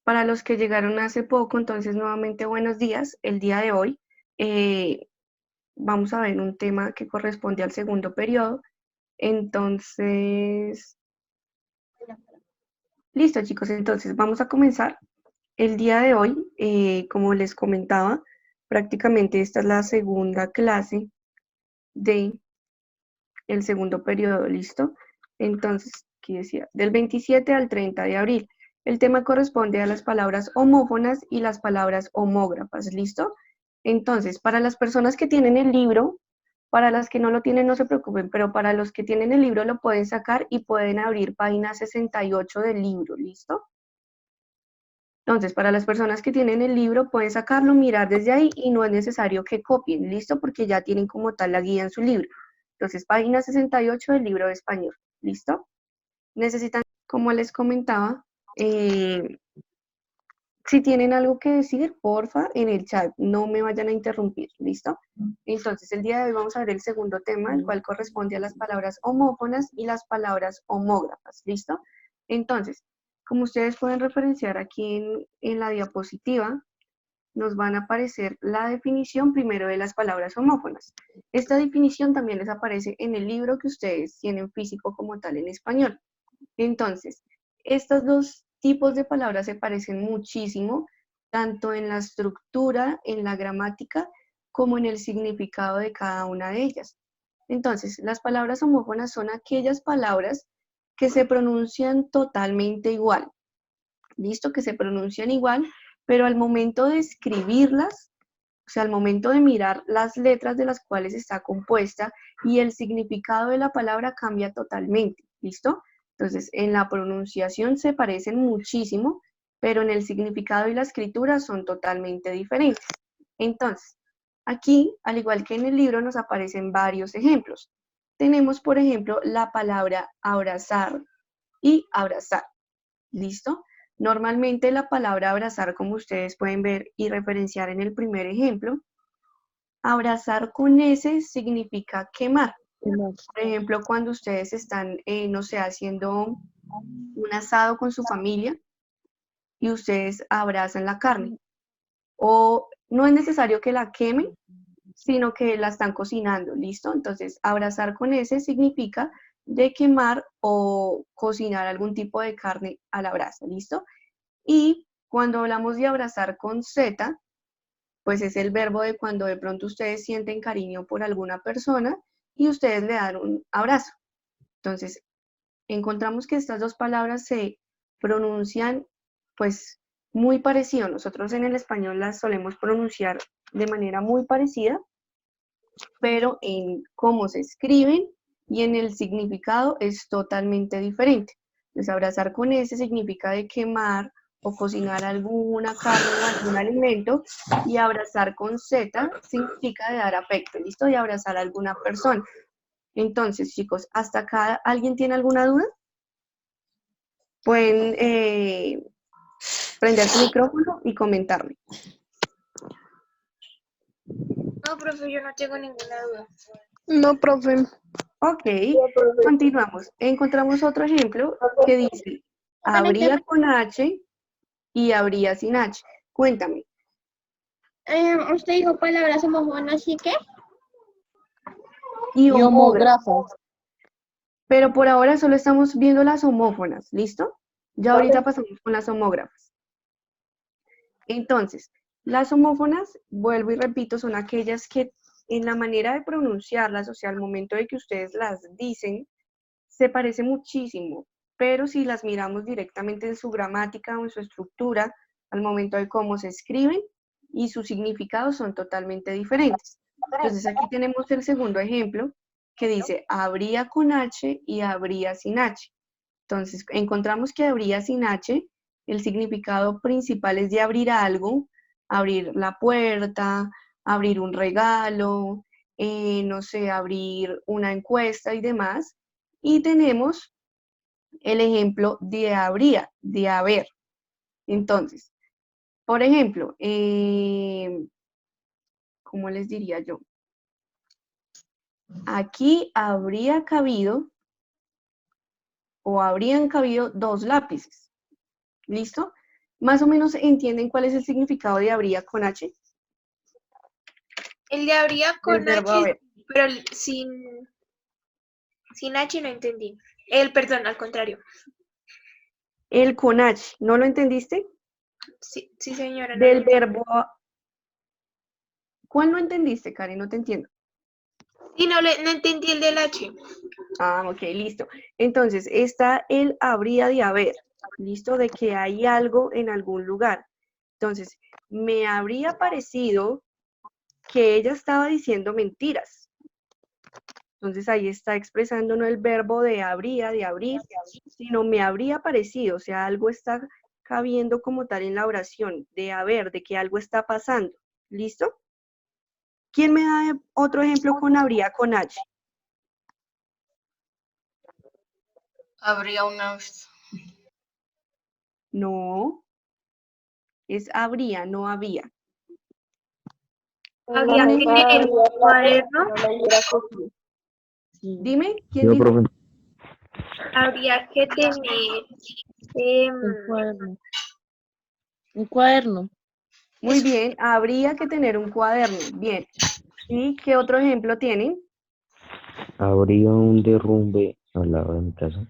Para los que llegaron hace poco, entonces nuevamente buenos días. El día de hoy vamos a ver un tema que corresponde al segundo periodo. Entonces, listo chicos, entonces vamos a comenzar. El día de hoy, como les comentaba, prácticamente esta es la segunda clase de el segundo periodo, ¿listo? Entonces, ¿qué decía? Del 27 al 30 de abril. El tema corresponde a las palabras homófonas y las palabras homógrafas, ¿listo? Entonces, para las personas que tienen el libro, para las que no lo tienen no se preocupen, pero para los que tienen el libro lo pueden sacar y pueden abrir página 68 del libro, ¿listo? Entonces, para las personas que tienen el libro pueden sacarlo, mirar desde ahí y no es necesario que copien, ¿listo? Porque ya tienen como tal la guía en su libro. Entonces, página 68 del libro de español, ¿listo? Necesitan, como les comentaba, si tienen algo que decir, porfa, en el chat, no me vayan a interrumpir, ¿listo? Entonces, el día de hoy vamos a ver el segundo tema, el cual corresponde a las palabras homófonas y las palabras homógrafas, ¿listo? Entonces, como ustedes pueden referenciar aquí en la diapositiva, nos van a aparecer la definición primero de las palabras homófonas. Esta definición también les aparece en el libro que ustedes tienen físico como tal en español. Entonces, estos dos tipos de palabras se parecen muchísimo, tanto en la estructura, en la gramática, como en el significado de cada una de ellas. Entonces, las palabras homófonas son aquellas palabras que se pronuncian totalmente igual. ¿Listo? Que se pronuncian igual, pero al momento de escribirlas, o sea, al momento de mirar las letras de las cuales está compuesta y el significado de la palabra cambia totalmente, ¿listo? Entonces, en la pronunciación se parecen muchísimo, pero en el significado y la escritura son totalmente diferentes. Entonces, aquí, al igual que en el libro, nos aparecen varios ejemplos. Tenemos, por ejemplo, la palabra abrazar y abrazar, ¿listo? Normalmente la palabra abrazar, como ustedes pueden ver y referenciar en el primer ejemplo, abrazar con S significa quemar. Por ejemplo, cuando ustedes están, no sé, haciendo un asado con su familia y ustedes abrazan la carne. O no es necesario que la quemen, sino que la están cocinando, ¿listo? Entonces, abrazar con S significa de quemar o cocinar algún tipo de carne a la brasa, ¿listo? Y cuando hablamos de abrazar con Z, pues es el verbo de cuando de pronto ustedes sienten cariño por alguna persona y ustedes le dan un abrazo. Entonces, encontramos que estas dos palabras se pronuncian pues muy parecido. Nosotros en el español las solemos pronunciar de manera muy parecida, pero en cómo se escriben y en el significado es totalmente diferente. Entonces, abrazar con S significa de quemar o cocinar alguna carne o algún alimento, y abrazar con Z significa de dar afecto, ¿listo? De abrazar a alguna persona. Entonces, chicos, ¿hasta acá alguien tiene alguna duda? Pueden prender su micrófono y comentarme. No, profe, yo no tengo ninguna duda. No, profe. Ok, continuamos. Encontramos otro ejemplo que dice, habría con H y habría sin H. Cuéntame. Usted dijo palabras homófonas, ¿y qué? Y Y homógrafo. homógrafos. Pero por ahora solo estamos viendo las homófonas, ¿listo? Ya ahorita pasamos con las homógrafas. Entonces, las homófonas, vuelvo y repito, son aquellas que en la manera de pronunciarlas, o sea, al momento de que ustedes las dicen, se parece muchísimo, pero si las miramos directamente en su gramática o en su estructura, al momento de cómo se escriben y su significado son totalmente diferentes. Entonces aquí tenemos el segundo ejemplo que dice habría con H y habría sin H. Entonces encontramos que habría sin H, el significado principal es de abrir algo, abrir la puerta, abrir un regalo, no sé, abrir una encuesta y demás. Y tenemos el ejemplo de habría, de haber. Entonces, por ejemplo, ¿cómo les diría yo? Aquí habría cabido o habrían cabido 2 lápices. ¿Listo? Más o menos entienden cuál es el significado de habría con H. El de habría Del con verbo H, haber. pero sin H no entendí. Perdón, al contrario. El con H, ¿no lo entendiste? Sí, señora, no lo Del entendí. verbo. ¿Cuál no entendiste, Karen? No te entiendo. Sí, no entendí el del H. Ah, ok, listo. Entonces, está el habría de haber, ¿listo? De que hay algo en algún lugar. Entonces, me habría parecido que ella estaba diciendo mentiras. Entonces, ahí está expresando no el verbo de habría, de abrir, sino me habría parecido, o sea, algo está cabiendo como tal en la oración, de haber, de que algo está pasando. ¿Listo? ¿Quién me da otro ejemplo con habría con H? Habría una... No, es habría, no había. Había Un que tener un cuaderno. Dime, ¿quién Yo, dijo? profe. Habría que tener Un cuaderno. Un cuaderno. Muy bien, habría que tener un cuaderno. Bien. ¿Y qué otro ejemplo tienen? Habría un derrumbe al lado de mi casa.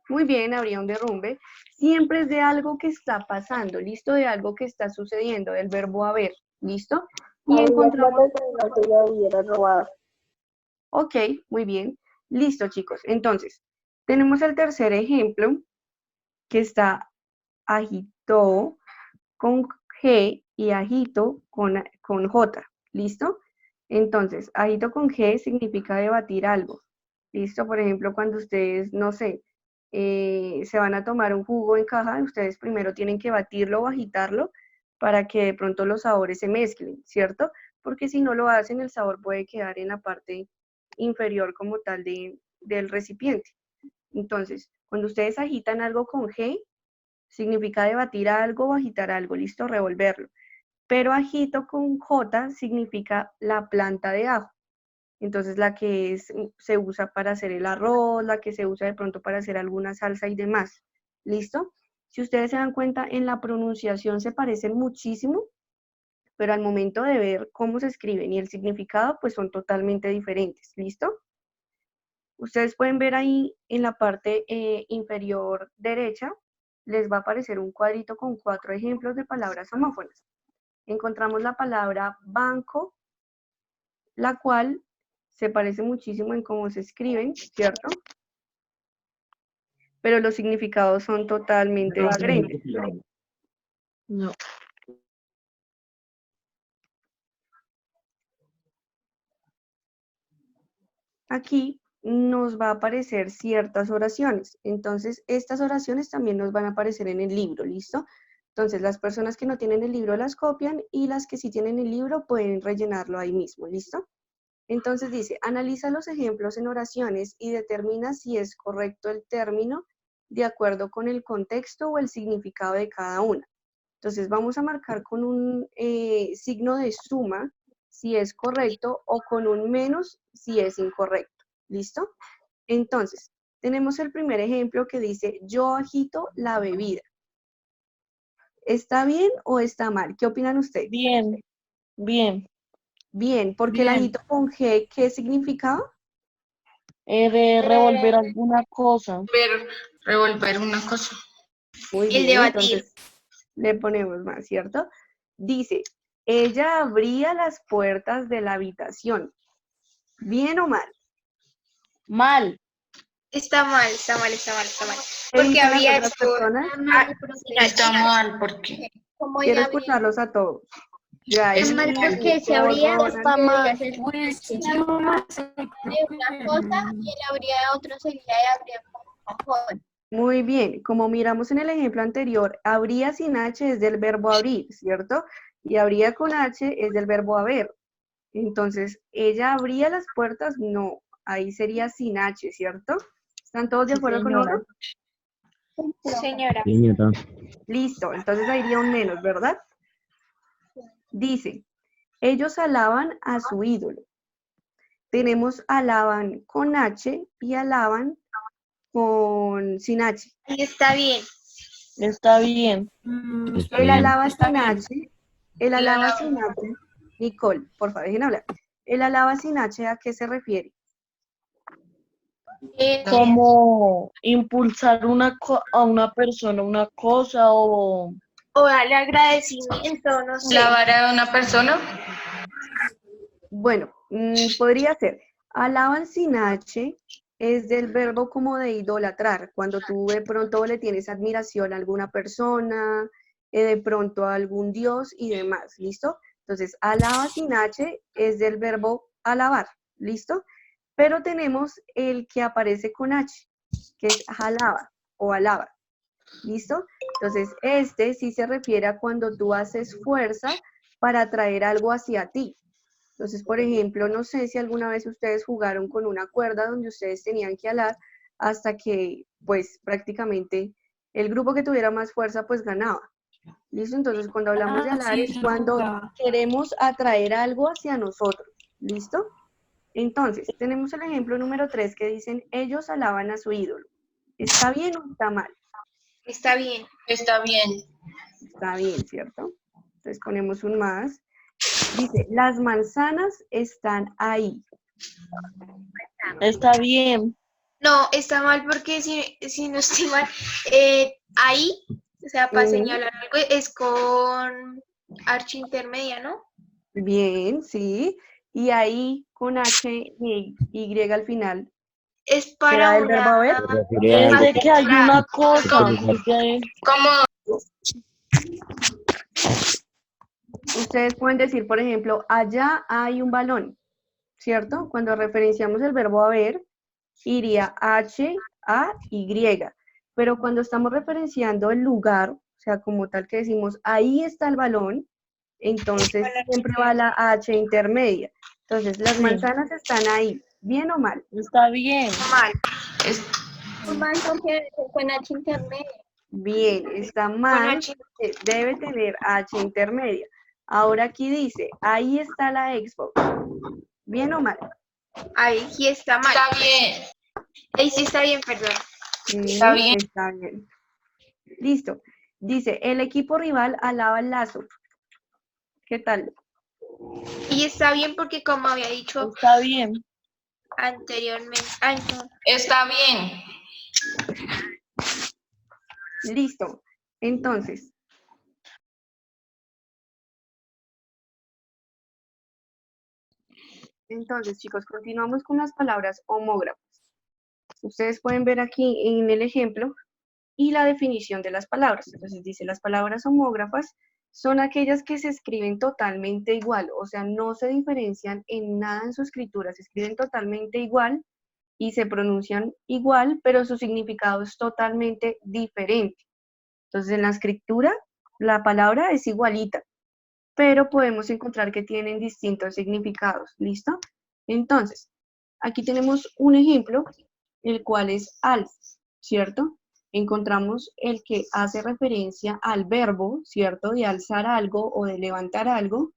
Muy bien, habría un derrumbe. Siempre es de algo que está pasando, ¿listo? De algo que está sucediendo, del verbo haber, ¿listo? Y encontramos... Ok, muy bien. Listo, chicos. Entonces, tenemos el tercer ejemplo, que está agitó con G y agito con J, ¿listo? Entonces, agito con G significa debatir algo, ¿listo? Por ejemplo, cuando ustedes, no sé, se van a tomar un jugo en caja, ustedes primero tienen que batirlo o agitarlo para que de pronto los sabores se mezclen, ¿cierto? Porque si no lo hacen, el sabor puede quedar en la parte inferior como tal del recipiente. Entonces, cuando ustedes agitan algo con G, significa debatir algo o agitar algo, listo, revolverlo. Pero agito con J significa la planta de ajo. Entonces la que se usa para hacer el arroz, la que se usa de pronto para hacer alguna salsa y demás. ¿Listo? Si ustedes se dan cuenta, en la pronunciación se parecen muchísimo, pero al momento de ver cómo se escriben y el significado, pues son totalmente diferentes. ¿Listo? Ustedes pueden ver ahí en la parte inferior derecha, les va a aparecer un cuadrito con 4 ejemplos de palabras homófonas. Encontramos la palabra banco, la cual se parece muchísimo en cómo se escriben, ¿cierto? Pero los significados son totalmente diferentes. No. Aquí nos va a aparecer ciertas oraciones. Entonces, estas oraciones también nos van a aparecer en el libro, ¿listo? Entonces, las personas que no tienen el libro las copian y las que sí tienen el libro pueden rellenarlo ahí mismo, ¿listo? Entonces dice, analiza los ejemplos en oraciones y determina si es correcto el término de acuerdo con el contexto o el significado de cada una. Entonces vamos a marcar con un signo de suma si es correcto o con un menos si es incorrecto. ¿Listo? Entonces, tenemos el primer ejemplo que dice, yo agito la bebida. ¿Está bien o está mal? ¿Qué opinan ustedes? Bien. Bien. Bien, porque el Bien. agito con G, ¿qué significaba? De revolver alguna cosa. Revolver una cosa. Muy el bien, debatir. entonces le ponemos más, ¿cierto? Dice, ella abría las puertas de la habitación. ¿Bien o mal? Mal. Está mal, está mal, está mal, está mal. ¿Qué Porque dicen las había otras hecho personas? sin H. Está mal porque... Como Quiero ella habría. escucharlos a todos. Está mal porque se Paul, habría Ronald. debería ser con H. De una cosa y el habría de otro sería y habría con J. Muy bien, como miramos en el ejemplo anterior, habría sin H es del verbo abrir, ¿cierto? Y habría con H es del verbo haber. Entonces, ¿ella abría las puertas? No, ahí sería sin H, ¿cierto? ¿Están todos de Sí, acuerdo con señora. eso? Señora. Señora. Listo, entonces ahí iría un menos, ¿verdad? Dice, ellos alaban a su ídolo. Tenemos alaban con H y alaban sin H. Ahí está bien. Está bien. Está El bien. alaba sin H, el alaba sin H, Nicole, por favor, dejen hablar. El alaba sin H, ¿a qué se refiere? Como impulsar a una persona, una cosa o O darle agradecimiento, no sé. ¿La vara de una persona? Bueno, podría ser. Alaban sin H es del verbo como de idolatrar, cuando tú de pronto le tienes admiración a alguna persona, de pronto a algún dios y demás, ¿listo? Entonces, alaba sin H es del verbo alabar, ¿listo? Pero tenemos el que aparece con H, que es jalaba o alaba, ¿listo? Entonces, este sí se refiere a cuando tú haces fuerza para atraer algo hacia ti. Entonces, por ejemplo, no sé si alguna vez ustedes jugaron con una cuerda donde ustedes tenían que alar hasta que, pues, prácticamente el grupo que tuviera más fuerza, pues, ganaba. ¿Listo? Entonces, cuando hablamos de alar es cuando queremos atraer algo hacia nosotros. ¿Listo? Entonces, tenemos el ejemplo número 3 que dicen, ellos alaban a su ídolo. ¿Está bien o está mal? Está bien. Está bien. Está bien, ¿cierto? Entonces ponemos un más. Dice, las manzanas están ahí. está bien. No, está mal porque si no estoy mal, ahí, o sea, para señalar algo es con archi intermedia, ¿no? Bien, sí. Y ahí con H y Y al final. Es ¿Será para el verbo haber? Se refiere a Es algo de que hay una cosa. ¿Cómo? Ustedes pueden decir, por ejemplo, allá hay un balón, ¿cierto? Cuando referenciamos el verbo haber, iría H, A, Y. Pero cuando estamos referenciando el lugar, o sea, como tal que decimos, ahí está el balón, entonces siempre va la H intermedia. Entonces, las Sí. manzanas están ahí, ¿bien o mal? Está bien. mal. Es- Mal porque con H intermedia. Bien, está mal, porque debe tener H intermedia. Ahora aquí dice, ahí está la Xbox. ¿Bien o mal? Ahí sí está mal. Está bien. Ahí sí está bien, perdón. Está bien. Está bien. Listo. Dice, el equipo rival alaba el lazo. ¿Qué tal? Y está bien porque como había dicho Está bien. anteriormente. Ay, no. Está bien. Listo. Entonces, chicos, continuamos con las palabras homógrafas. Ustedes pueden ver aquí en el ejemplo y la definición de las palabras. Entonces dice, las palabras homógrafas son aquellas que se escriben totalmente igual, o sea, no se diferencian en nada en su escritura, se escriben totalmente igual y se pronuncian igual, pero su significado es totalmente diferente. Entonces, en la escritura, la palabra es igualita, pero podemos encontrar que tienen distintos significados, ¿listo? Entonces, aquí tenemos un ejemplo, el cual es al, ¿cierto? Encontramos el que hace referencia al verbo, ¿cierto? De alzar algo o de levantar algo,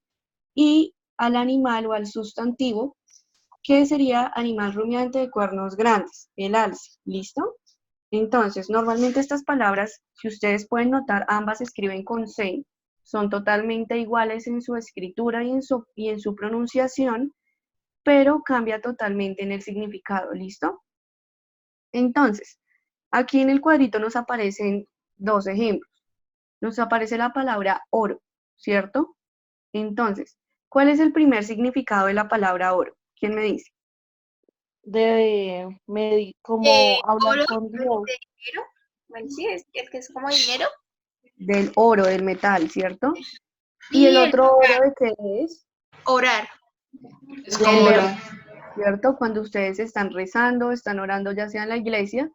y al animal o al sustantivo, que sería animal rumiante de cuernos grandes, el alce, ¿listo? Entonces, normalmente estas palabras, si ustedes pueden notar, ambas se escriben con C, son totalmente iguales en su escritura y en su pronunciación, pero cambia totalmente en el significado, ¿listo? Entonces, aquí en el cuadrito nos aparecen dos ejemplos. Nos aparece la palabra oro, ¿cierto? Entonces, ¿cuál es el primer significado de la palabra oro? ¿Quién me dice? Como hablar Oro, con de Dios. dinero. Bueno, sí, es el que es como dinero. Del oro, del metal, ¿cierto? ¿Y Y el el otro oro de qué es? orar. Es Del como verbo, ¿cierto? Cuando ustedes están rezando, están orando ya sea en la iglesia,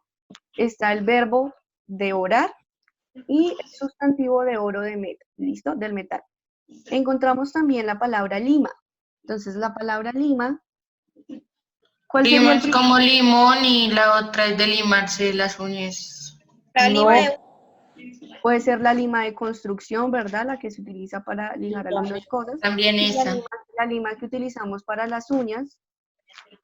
está el verbo de orar y el sustantivo de oro de metal, ¿listo? Del metal. Encontramos también la palabra lima. Entonces, la palabra lima, ¿cuál sería lima, el es primer? como limón y la otra es de limarse las uñas. La lima No, de puede ser la lima de construcción, ¿verdad? La que se utiliza para lijar algunas cosas. También Y esa. la lima que utilizamos para las uñas.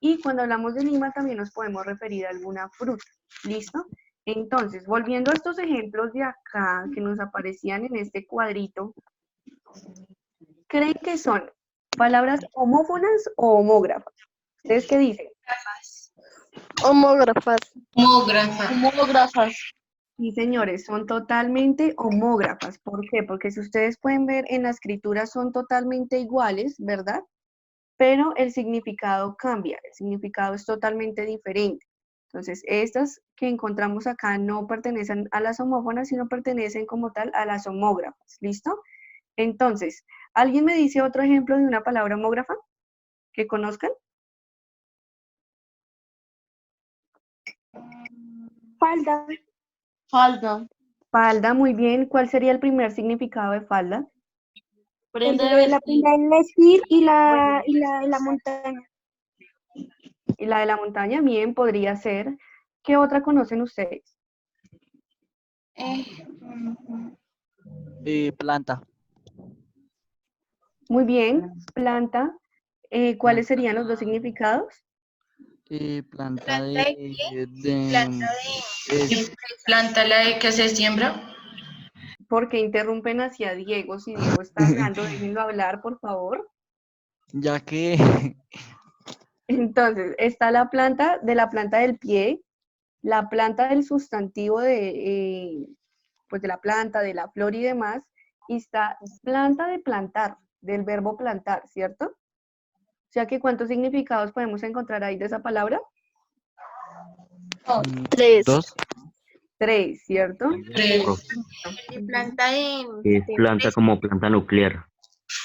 Y cuando hablamos de lima también nos podemos referir a alguna fruta, ¿listo? Entonces, volviendo a estos ejemplos de acá que nos aparecían en este cuadrito, ¿creen que son palabras homófonas o homógrafas? ¿Ustedes qué dicen? Homógrafas. Homógrafa. Homógrafas. Sí, señores, son totalmente homógrafas. ¿Por qué? Porque si ustedes pueden ver en la escritura son totalmente iguales, ¿verdad? Pero el significado cambia, el significado es totalmente diferente. Entonces, estas que encontramos acá no pertenecen a las homófonas, sino pertenecen como tal a las homógrafas. ¿Listo? Entonces, ¿alguien me dice otro ejemplo de una palabra homógrafa que conozcan? Falda. Falda. Falda, muy bien. ¿Cuál sería el primer significado de falda? Prenda de La vestir. prenda del vestir y la montaña. Y la de la montaña, bien, podría ser. ¿Qué otra conocen ustedes? Planta. Muy bien, planta. ¿Cuáles serían los dos significados? Planta ¿Planta de qué? Planta es- Planta la de que se siembra. Porque interrumpen hacia Diego. Si Diego está hablando, déjenlo hablar, por favor. ya que Entonces, está la planta del pie, la planta del sustantivo pues de la planta, de la flor y demás, y está planta de plantar, del verbo plantar, ¿cierto? O sea que, ¿cuántos significados podemos encontrar ahí de esa palabra? 3. 2. 3, ¿cierto? Tres. de planta Es planta como planta nuclear,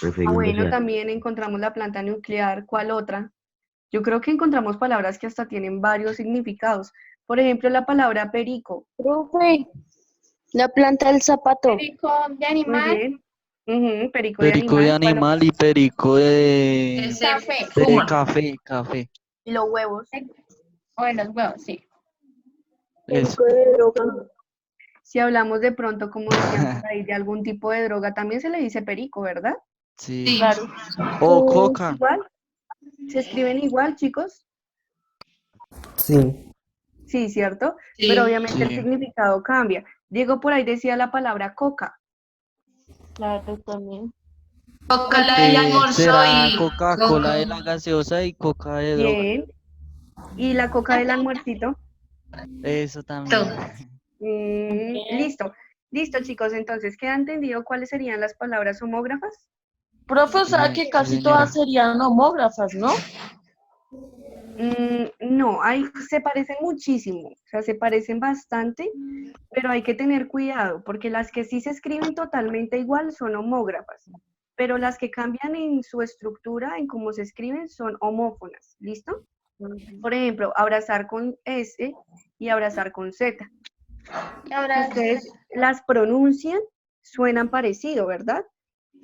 refiriéndose Bueno, a... también encontramos la planta nuclear. ¿Cuál otra? Yo creo que encontramos palabras que hasta tienen varios significados. Por ejemplo, la palabra perico. Profe, la planta del zapato. perico de Muy animal. bien. Ujú, perico de Perico de animal. ¿Cuál animal y perico de, Ese Café. de fuma. café. Y los huevos. O de los huevos, sí. Eso. Perico de droga. Si hablamos de pronto, como decían por ahí, de algún tipo de droga, también se le dice perico, ¿verdad? Sí. Sí. Claro. O coca. Igual. ¿Se escriben igual, chicos? Sí, Sí, ¿cierto? Sí. Pero obviamente el Sí. significado cambia. Diego por ahí decía la palabra coca. Claro, también. Coca la del almuerzo Será y Coca-Cola de la gaseosa y coca de droga. Bien. ¿Y la coca del almuercito? Eso también. Listo. Listo, chicos. Entonces, ¿queda entendido cuáles serían las palabras homógrafas? Profe, o sea Sí, que sí, casi señora. todas serían homógrafas, ¿no? No, se parecen muchísimo, o sea, se parecen bastante, pero hay que tener cuidado, porque las que sí se escriben totalmente igual son homógrafas, pero las que cambian en su estructura, en cómo se escriben, son homófonas, ¿listo? Por ejemplo, abrazar con S y abrazar con Z. Si Ahora, ustedes las pronuncian, suenan parecido, ¿verdad?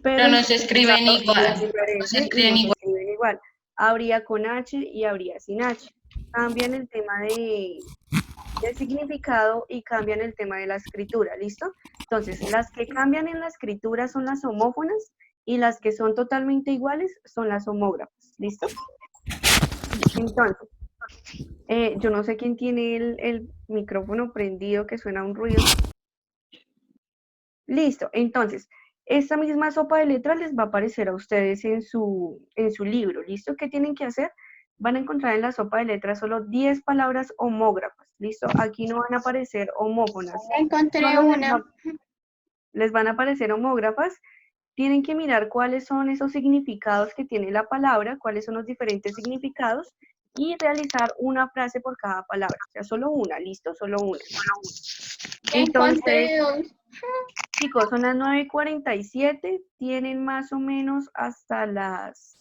pero el no se escriben significado es igual. No se diferente y escriben no se igual. escriben igual. Habría con H y habría sin H. Cambian el tema del significado y cambian el tema de la escritura, ¿listo? Entonces, las que cambian en la escritura son las homófonas y las que son totalmente iguales son las homógrafas, ¿listo? Entonces, yo no sé quién tiene el micrófono prendido que suena un ruido. Listo, entonces, esta misma sopa de letras les va a aparecer a ustedes en su libro, ¿listo? ¿Qué tienen que hacer? Van a encontrar en la sopa de letras solo 10 palabras homógrafas, ¿listo? Aquí no van a aparecer homófonas. encontré Solo una. les van a aparecer homógrafas. Tienen que mirar cuáles son esos significados que tiene la palabra, cuáles son los diferentes significados y realizar una frase por cada palabra. O sea, solo una, ¿listo? Solo una. Entonces, chicos, son las 9:47, tienen más o menos hasta las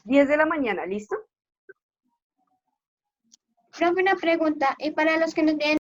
10 de la mañana, ¿listo? Profe, una pregunta. Y para los que no tienen